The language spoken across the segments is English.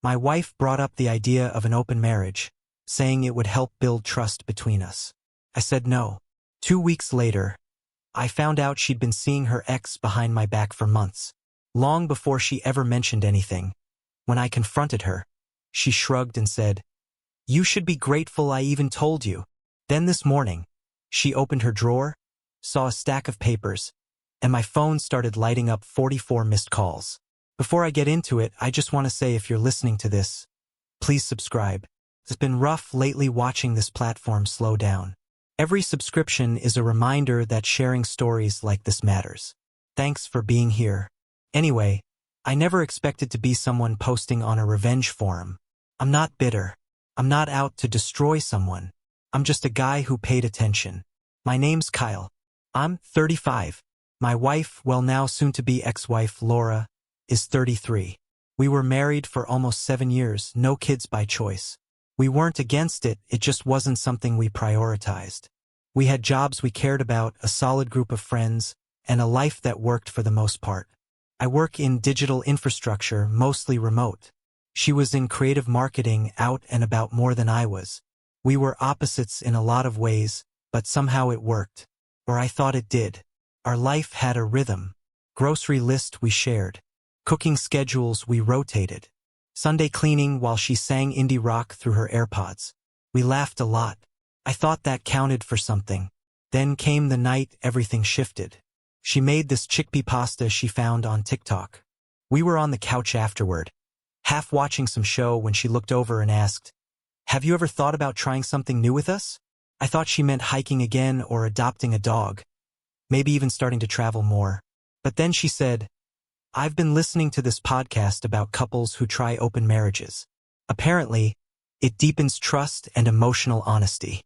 My wife brought up the idea of an open marriage, saying it would help build trust between us. I said no. 2 weeks later, I found out she'd been seeing her ex behind my back for months, long before she ever mentioned anything. When I confronted her, she shrugged and said, "You should be grateful I even told you." Then this morning, she opened her drawer, saw a stack of papers, and my phone started lighting up 44 missed calls. Before I get into it, I just want to say if you're listening to this, please subscribe. It's been rough lately watching this platform slow down. Every subscription is a reminder that sharing stories like this matters. Thanks for being here. Anyway, I never expected to be someone posting on a revenge forum. I'm not bitter. I'm not out to destroy someone. I'm just a guy who paid attention. My name's Kyle. I'm 35. My wife, well now soon-to-be ex-wife Laura, is 33. We were married for almost 7 years, no kids by choice. We weren't against it, it just wasn't something we prioritized. We had jobs we cared about, a solid group of friends, and a life that worked for the most part. I work in digital infrastructure, mostly remote. She was in creative marketing, out and about more than I was. We were opposites in a lot of ways, but somehow it worked. Or I thought it did. Our life had a rhythm. Grocery list we shared. Cooking schedules we rotated. Sunday cleaning while she sang indie rock through her AirPods. We laughed a lot. I thought that counted for something. Then came the night everything shifted. She made this chickpea pasta she found on TikTok. We were on the couch afterward, half watching some show when she looked over and asked, "Have you ever thought about trying something new with us?" I thought she meant hiking again or adopting a dog, maybe even starting to travel more. But then she said, "I've been listening to this podcast about couples who try open marriages. Apparently, it deepens trust and emotional honesty."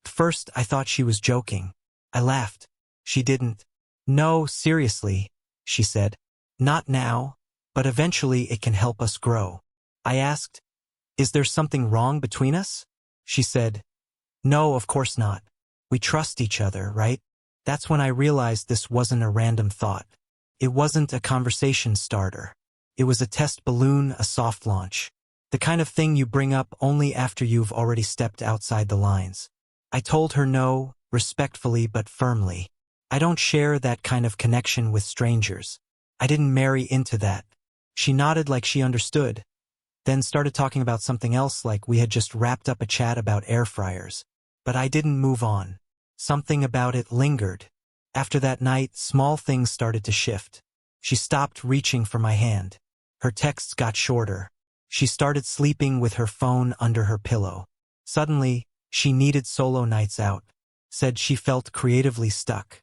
First, I thought she was joking. I laughed. She didn't. "No, seriously," she said. "Not now, but eventually it can help us grow." I asked, "Is there something wrong between us?" She said, "No, of course not. We trust each other, right?" That's when I realized this wasn't a random thought. It wasn't a conversation starter. It was a test balloon, a soft launch. The kind of thing you bring up only after you've already stepped outside the lines. I told her no, respectfully but firmly. I don't share that kind of connection with strangers. I didn't marry into that. She nodded like she understood, then started talking about something else like we had just wrapped up a chat about air fryers. But I didn't move on. Something about it lingered. After that night, small things started to shift. She stopped reaching for my hand. Her texts got shorter. She started sleeping with her phone under her pillow. Suddenly, she needed solo nights out. Said she felt creatively stuck.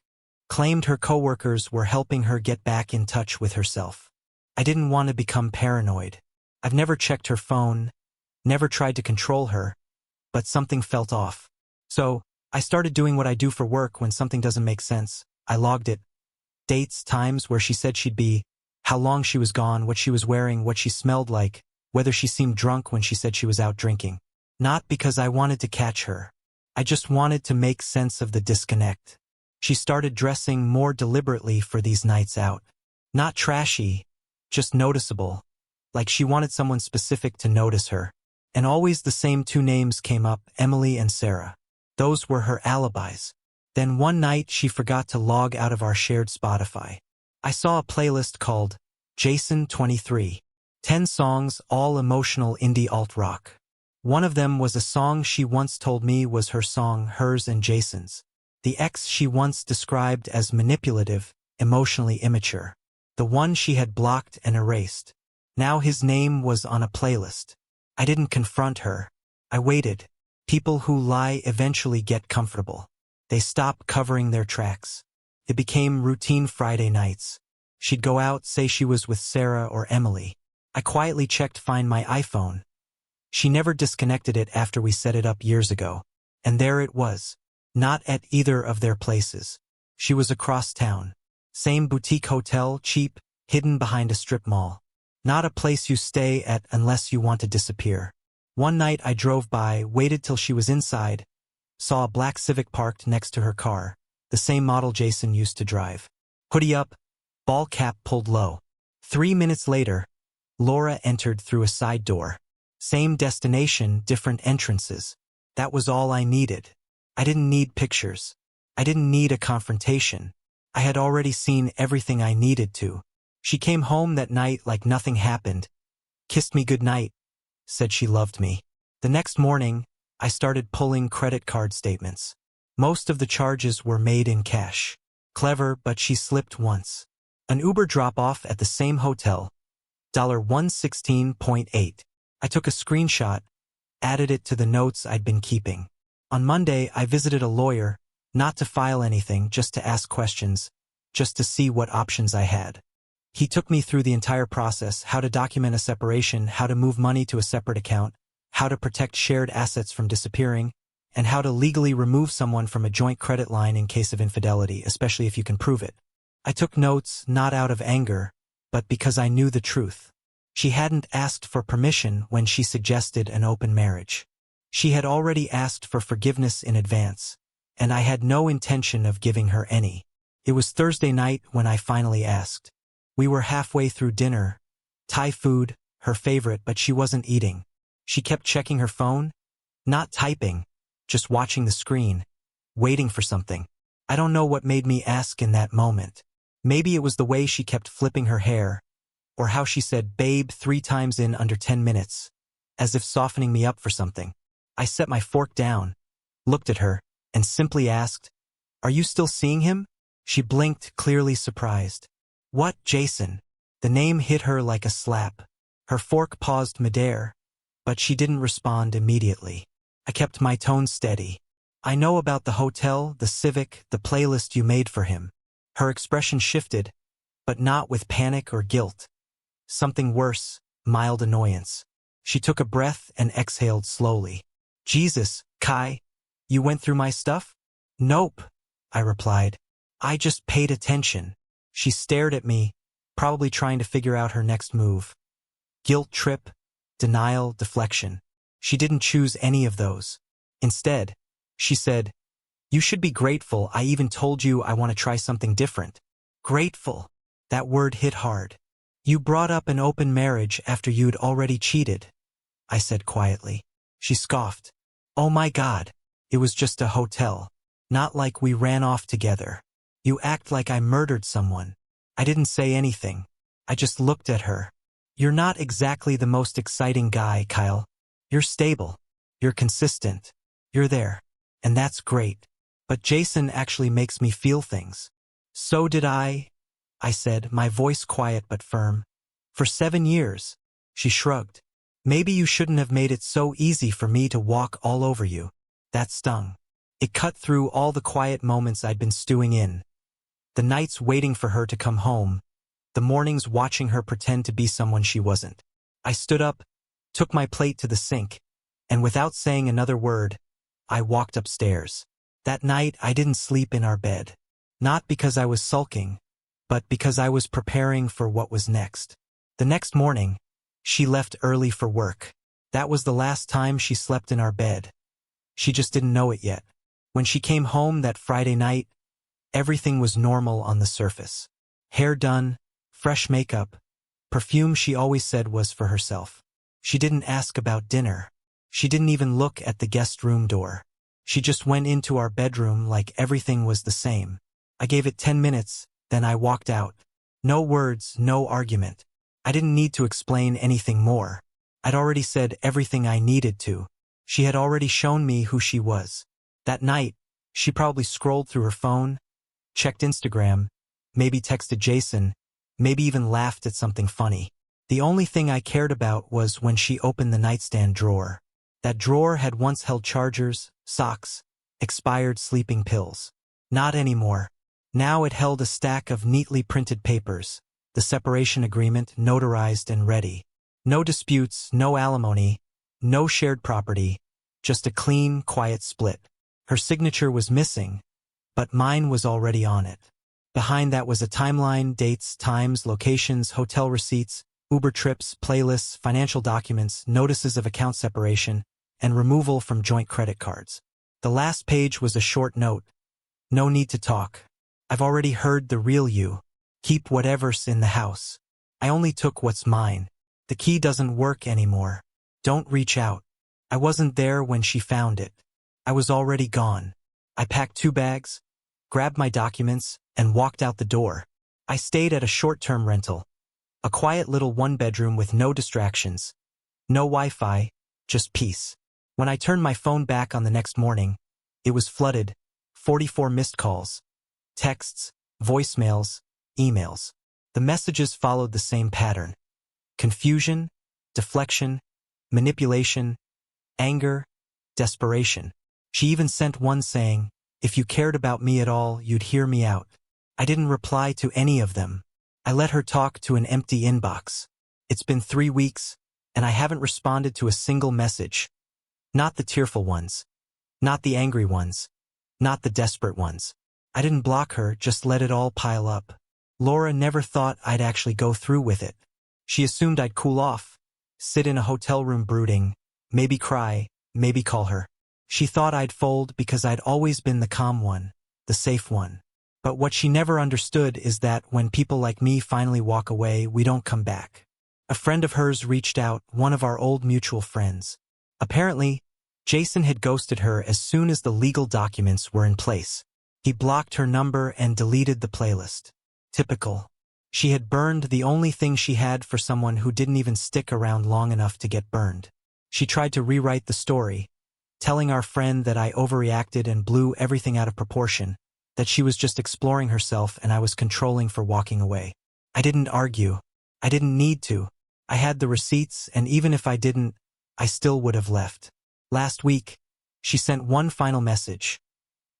Claimed her coworkers were helping her get back in touch with herself. I didn't want to become paranoid. I've never checked her phone, never tried to control her, but something felt off. So, I started doing what I do for work when something doesn't make sense. I logged it. Dates, times where she said she'd be, how long she was gone, what she was wearing, what she smelled like, whether she seemed drunk when she said she was out drinking. Not because I wanted to catch her. I just wanted to make sense of the disconnect. She started dressing more deliberately for these nights out. Not trashy, just noticeable. Like she wanted someone specific to notice her. And always the same two names came up, Emily and Sarah. Those were her alibis. Then one night she forgot to log out of our shared Spotify. I saw a playlist called Jason 23. 10 songs, all emotional indie alt-rock. One of them was a song she once told me was her song, hers and Jason's. The ex she once described as manipulative, emotionally immature. The one she had blocked and erased. Now his name was on a playlist. I didn't confront her. I waited. People who lie eventually get comfortable. They stop covering their tracks. It became routine Friday nights. She'd go out, say she was with Sarah or Emily. I quietly checked Find My iPhone. She never disconnected it after we set it up years ago. And there it was. Not at either of their places. She was across town. Same boutique hotel, cheap, hidden behind a strip mall. Not a place you stay at unless you want to disappear. One night I drove by, waited till she was inside, saw a black Civic parked next to her car, the same model Jason used to drive. Hoodie up, ball cap pulled low. 3 minutes later, Laura entered through a side door. Same destination, different entrances. That was all I needed. I didn't need pictures. I didn't need a confrontation. I had already seen everything I needed to. She came home that night like nothing happened, kissed me goodnight, said she loved me. The next morning, I started pulling credit card statements. Most of the charges were made in cash. Clever, but she slipped once. An Uber drop-off at the same hotel. $116.8. I took a screenshot, added it to the notes I'd been keeping. On Monday, I visited a lawyer, not to file anything, just to ask questions, just to see what options I had. He took me through the entire process: how to document a separation, how to move money to a separate account, how to protect shared assets from disappearing, and how to legally remove someone from a joint credit line in case of infidelity, especially if you can prove it. I took notes not out of anger, but because I knew the truth. She hadn't asked for permission when she suggested an open marriage. She had already asked for forgiveness in advance, and I had no intention of giving her any. It was Thursday night when I finally asked. We were halfway through dinner. Thai food, her favorite, but she wasn't eating. She kept checking her phone, not typing, just watching the screen, waiting for something. I don't know what made me ask in that moment. Maybe it was the way she kept flipping her hair, or how she said "babe" 3 times in under 10 minutes, as if softening me up for something. I set my fork down, looked at her, and simply asked, "Are you still seeing him?" She blinked, clearly surprised. "What, Jason?" The name hit her like a slap. Her fork paused midair, but she didn't respond immediately. I kept my tone steady. "I know about the hotel, the Civic, the playlist you made for him." Her expression shifted, but not with panic or guilt. Something worse, mild annoyance. She took a breath and exhaled slowly. "Jesus, Kai, you went through my stuff?" "Nope," I replied. "I just paid attention." She stared at me, probably trying to figure out her next move. Guilt trip, denial, deflection. She didn't choose any of those. Instead, she said, "You should be grateful I even told you I want to try something different." Grateful. That word hit hard. "You brought up an open marriage after you'd already cheated," I said quietly. She scoffed. "Oh my God, it was just a hotel. Not like we ran off together. You act like I murdered someone." I didn't say anything. I just looked at her. "You're not exactly the most exciting guy, Kyle. You're stable. You're consistent. You're there. And that's great. But Jason actually makes me feel things." "So did I," I said, my voice quiet but firm. "For 7 years." She shrugged. "Maybe you shouldn't have made it so easy for me to walk all over you." That stung. It cut through all the quiet moments I'd been stewing in. The nights waiting for her to come home. The mornings watching her pretend to be someone she wasn't. I stood up, took my plate to the sink, and without saying another word, I walked upstairs. That night I didn't sleep in our bed. Not because I was sulking, but because I was preparing for what was next. The next morning, she left early for work. That was the last time she slept in our bed. She just didn't know it yet. When she came home that Friday night, everything was normal on the surface. Hair done, fresh makeup, perfume she always said was for herself. She didn't ask about dinner. She didn't even look at the guest room door. She just went into our bedroom like everything was the same. I gave it 10 minutes, then I walked out. No words, no argument. I didn't need to explain anything more. I'd already said everything I needed to. She had already shown me who she was. That night, she probably scrolled through her phone, checked Instagram, maybe texted Jason, maybe even laughed at something funny. The only thing I cared about was when she opened the nightstand drawer. That drawer had once held chargers, socks, expired sleeping pills. Not anymore. Now it held a stack of neatly printed papers, the separation agreement notarized and ready. No disputes, no alimony, no shared property, just a clean, quiet split. Her signature was missing, but mine was already on it. Behind that was a timeline, dates, times, locations, hotel receipts, Uber trips, playlists, financial documents, notices of account separation, and removal from joint credit cards. The last page was a short note. "No need to talk. I've already heard the real you. Keep whatever's in the house. I only took what's mine." The key doesn't work anymore. Don't reach out. I wasn't there when she found it. I was already gone. I packed 2 bags, grabbed my documents, and walked out the door. I stayed at a short-term rental. A quiet little 1-bedroom with no distractions. No Wi-Fi, just peace. When I turned my phone back on the next morning, it was flooded. 44 missed calls. Texts, voicemails, emails. The messages followed the same pattern. Confusion, deflection, manipulation, anger, desperation. She even sent one saying, "If you cared about me at all, you'd hear me out." I didn't reply to any of them. I let her talk to an empty inbox. It's been 3 weeks, and I haven't responded to a single message. Not the tearful ones. Not the angry ones. Not the desperate ones. I didn't block her, just let it all pile up. Laura never thought I'd actually go through with it. She assumed I'd cool off, sit in a hotel room brooding, maybe cry, maybe call her. She thought I'd fold because I'd always been the calm one, the safe one. But what she never understood is that when people like me finally walk away, we don't come back. A friend of hers reached out, one of our old mutual friends. Apparently, Jason had ghosted her as soon as the legal documents were in place. He blocked her number and deleted the playlist. Typical. She had burned the only thing she had for someone who didn't even stick around long enough to get burned. She tried to rewrite the story, telling our friend that I overreacted and blew everything out of proportion, that she was just exploring herself and I was controlling for walking away. I didn't argue. I didn't need to. I had the receipts, and even if I didn't, I still would have left. Last week, she sent one final message.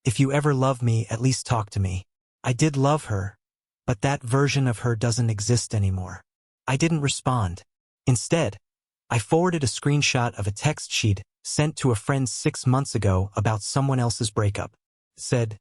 "If you ever love me, at least talk to me." I did love her, but that version of her doesn't exist anymore. I didn't respond. Instead, I forwarded a screenshot of a text she'd sent to a friend 6 months ago about someone else's breakup. It said,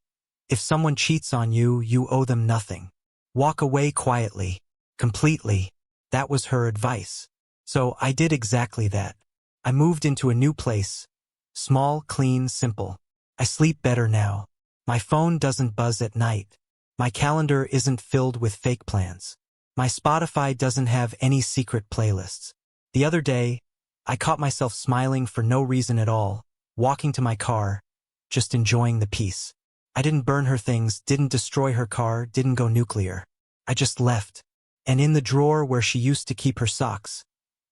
"If someone cheats on you, you owe them nothing. Walk away quietly, completely." That was her advice. So I did exactly that. I moved into a new place. Small, clean, simple. I sleep better now. My phone doesn't buzz at night. My calendar isn't filled with fake plans. My Spotify doesn't have any secret playlists. The other day, I caught myself smiling for no reason at all, walking to my car, just enjoying the peace. I didn't burn her things, didn't destroy her car, didn't go nuclear. I just left. And in the drawer where she used to keep her socks,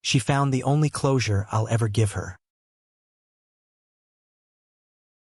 she found the only closure I'll ever give her.